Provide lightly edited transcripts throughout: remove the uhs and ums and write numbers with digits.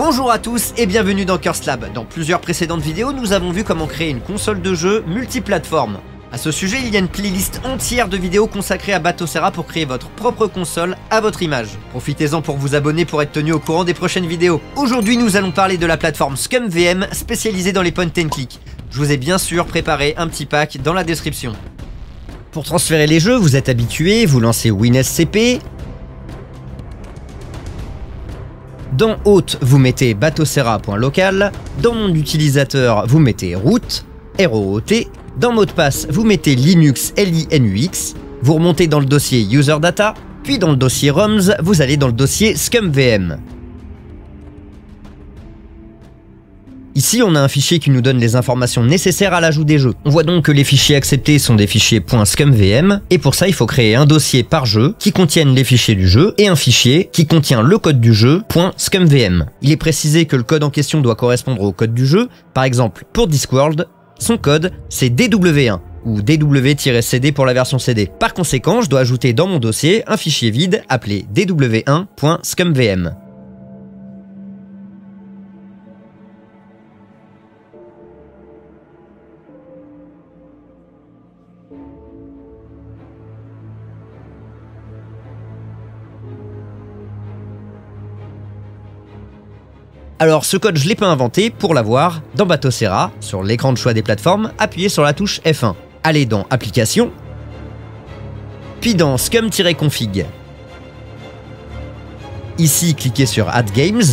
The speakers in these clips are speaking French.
Bonjour à tous et bienvenue dans Curse Lab. Dans plusieurs précédentes vidéos, nous avons vu comment créer une console de jeu multiplateforme. À ce sujet, il y a une playlist entière de vidéos consacrées à Batocera pour créer votre propre console à votre image. Profitez-en pour vous abonner pour être tenu au courant des prochaines vidéos. Aujourd'hui, nous allons parler de la plateforme ScummVM spécialisée dans les point and click. Je vous ai bien sûr préparé un petit pack dans la description. Pour transférer les jeux, vous êtes habitué, vous lancez WinSCP. Dans Hôte, vous mettez batocera.local. Dans Nom d'utilisateur, vous mettez root, ROOT. Dans Mot de passe, vous mettez Linux, LINUX. Vous remontez dans le dossier User Data. Puis dans le dossier ROMs, vous allez dans le dossier ScummVM. Ici, on a un fichier qui nous donne les informations nécessaires à l'ajout des jeux. On voit donc que les fichiers acceptés sont des fichiers .scumvm, et pour ça, il faut créer un dossier par jeu qui contienne les fichiers du jeu et un fichier qui contient le code du jeu .scumvm. Il est précisé que le code en question doit correspondre au code du jeu. Par exemple, pour Discworld, son code c'est DW1 ou DW-CD pour la version CD. Par conséquent, je dois ajouter dans mon dossier un fichier vide appelé dw1.scumvm. Alors ce code je l'ai pas inventé, pour l'avoir, dans Batocera, sur l'écran de choix des plateformes, appuyez sur la touche F1. Allez dans Applications, puis dans scum-config. Ici, cliquez sur Add Games.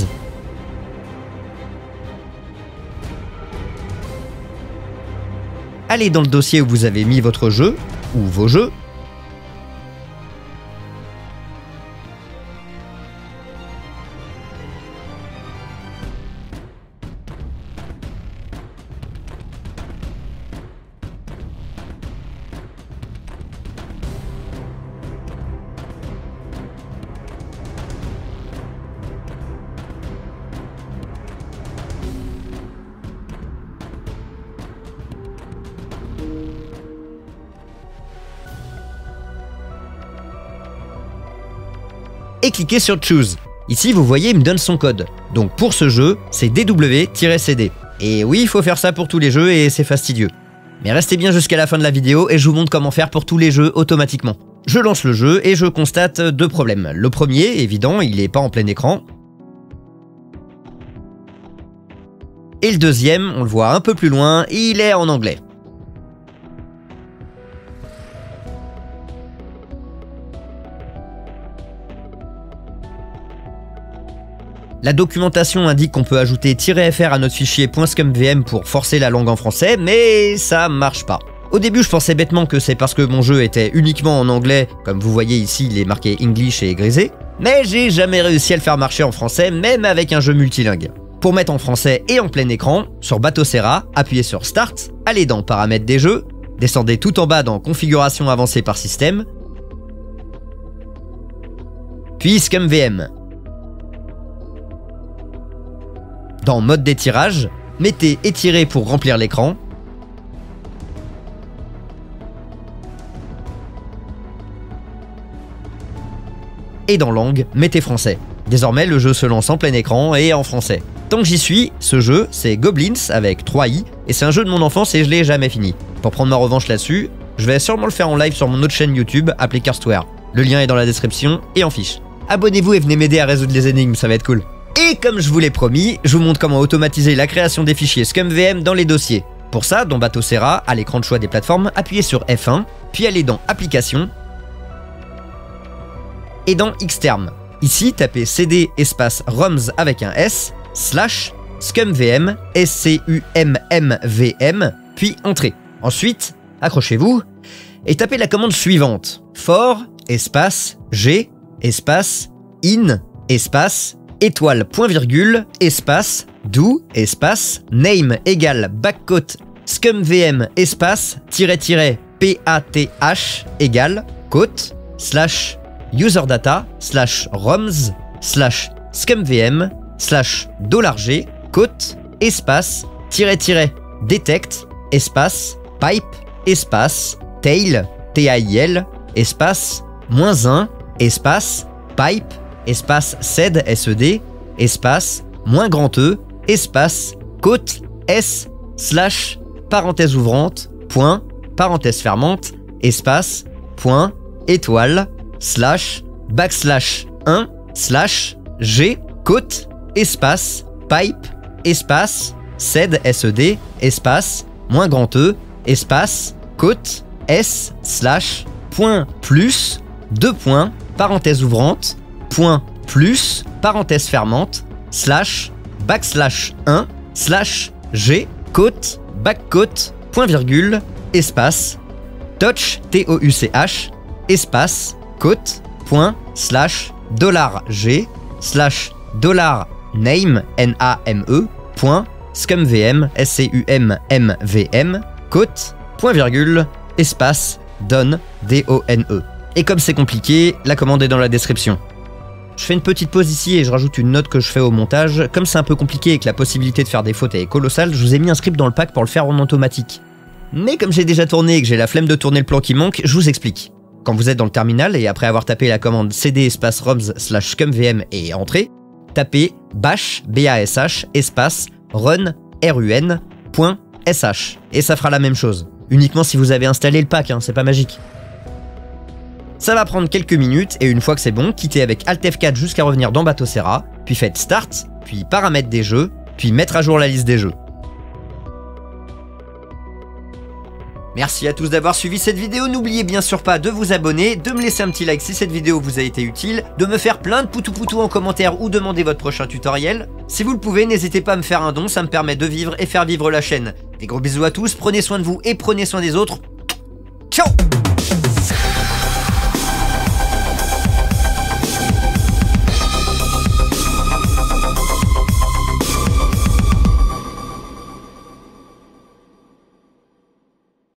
Allez dans le dossier où vous avez mis votre jeu, ou vos jeux. Et cliquez sur Choose. Ici, vous voyez, il me donne son code. Donc pour ce jeu, c'est DW-CD. Et oui, il faut faire ça pour tous les jeux et c'est fastidieux. Mais restez bien jusqu'à la fin de la vidéo et je vous montre comment faire pour tous les jeux automatiquement. Je lance le jeu et je constate deux problèmes. Le premier, évident, il n'est pas en plein écran. Et le deuxième, on le voit un peu plus loin, il est en anglais. La documentation indique qu'on peut ajouter -fr à notre fichier .scumvm pour forcer la langue en français, mais ça marche pas. Au début, je pensais bêtement que c'est parce que mon jeu était uniquement en anglais, comme vous voyez ici, il est marqué English et grisé, mais j'ai jamais réussi à le faire marcher en français, même avec un jeu multilingue. Pour mettre en français et en plein écran, sur Batocera, appuyez sur Start, allez dans Paramètres des jeux, descendez tout en bas dans Configuration avancée par système, puis ScummVM. Dans Mode d'étirage, mettez Étirer pour remplir l'écran. Et dans Langue, mettez Français. Désormais, le jeu se lance en plein écran et en français. Tant que j'y suis, ce jeu, c'est Goblins avec 3 i, et c'est un jeu de mon enfance et je l'ai jamais fini. Pour prendre ma revanche là-dessus, je vais sûrement le faire en live sur mon autre chaîne YouTube appelée Curstware. Le lien est dans la description et en fiche. Abonnez-vous et venez m'aider à résoudre les énigmes, ça va être cool. Et comme je vous l'ai promis, je vous montre comment automatiser la création des fichiers ScummVM dans les dossiers. Pour ça, dans Batocera, à l'écran de choix des plateformes, appuyez sur F1, puis allez dans Applications, et dans Xterm. Ici, tapez cd espace roms avec un S, /scumvm, SCUMMVM, puis Entrée. Ensuite, accrochez-vous, et tapez la commande suivante, for espace G espace in espace étoile point virgule espace do espace name égale backquote scumvm espace -path égale quote / userdata / roms / scumvm / $g quote espace -- detect espace pipe espace tail TAIL espace -1 espace pipe espace sed SED espace moins grand E, espace, côte, S, slash, parenthèse ouvrante, point, parenthèse fermante, espace, point, étoile, slash, backslash 1, slash, G, côte, espace, pipe, espace, sed, SED, espace, moins grand E, espace, côte, S, slash, point, plus, 2 points, parenthèse ouvrante, point, plus, parenthèse fermante, slash, backslash 1, slash, G, côte, backcote, point virgule, espace, touch, TOUCH, espace, côte, point, slash, $G, slash, $name, NAME, point, scumvm, SCUMMVM, côte, point virgule, espace, done, DONE. Et comme c'est compliqué, la commande est dans la description. Je fais une petite pause ici et je rajoute une note que je fais au montage. Comme c'est un peu compliqué et que la possibilité de faire des fautes est colossale, je vous ai mis un script dans le pack pour le faire en automatique. Mais comme j'ai déjà tourné et que j'ai la flemme de tourner le plan qui manque, je vous explique. Quand vous êtes dans le terminal et après avoir tapé la commande cd espace roms slash scumvm et entrée, tapez bash, bash, espace, run, run, point, sh. Et ça fera la même chose. Uniquement si vous avez installé le pack, hein, c'est pas magique. Ça va prendre quelques minutes et une fois que c'est bon, quittez avec Alt F4 jusqu'à revenir dans Batocera, puis faites Start, puis Paramètres des jeux, puis mettre à jour la liste des jeux. Merci à tous d'avoir suivi cette vidéo, n'oubliez bien sûr pas de vous abonner, de me laisser un petit like si cette vidéo vous a été utile, de me faire plein de poutou en commentaire ou demander votre prochain tutoriel. Si vous le pouvez, n'hésitez pas à me faire un don, ça me permet de vivre et faire vivre la chaîne. Des gros bisous à tous, prenez soin de vous et prenez soin des autres. Ciao!